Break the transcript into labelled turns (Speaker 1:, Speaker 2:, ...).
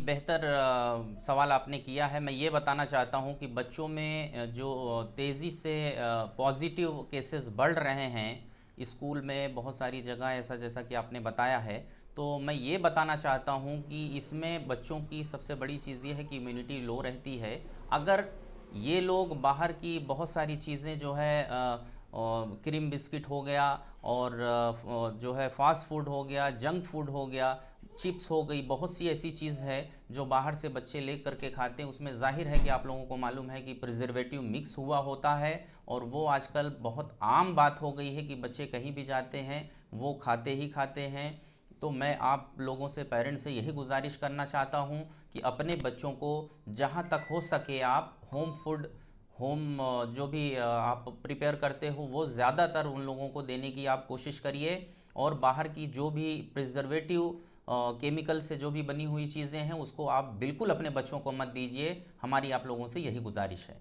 Speaker 1: बेहतर सवाल आपने किया है। मैं ये बताना चाहता हूँ कि बच्चों में जो तेज़ी से पॉजिटिव केसेस बढ़ रहे हैं स्कूल में, बहुत सारी जगह ऐसा जैसा कि आपने बताया है। तो मैं ये बताना चाहता हूँ कि इसमें बच्चों की सबसे बड़ी चीज़ ये है कि इम्यूनिटी लो रहती है। अगर ये लोग बाहर की बहुत सारी चीज़ें जो है क्रीम बिस्किट हो गया और जो है फास्ट फूड हो गया, जंक फूड हो गया, चिप्स हो गई, बहुत सी ऐसी चीज़ है जो बाहर से बच्चे ले करके खाते हैं। उसमें जाहिर है कि आप लोगों को मालूम है कि प्रिजर्वेटिव मिक्स हुआ होता है, और वो आजकल बहुत आम बात हो गई है कि बच्चे कहीं भी जाते हैं वो खाते ही खाते हैं। तो मैं आप लोगों से, पेरेंट्स से यही गुजारिश करना चाहता हूँ कि अपने बच्चों को जहाँ तक हो सके आप होम फूड, जो भी आप प्रिपेयर करते हो वो ज़्यादातर उन लोगों को देने की आप कोशिश करिए। और बाहर की जो भी प्रिजर्वेटिव केमिकल से जो भी बनी हुई चीज़ें हैं उसको आप बिल्कुल अपने बच्चों को मत दीजिए। हमारी आप लोगों से यही गुजारिश है।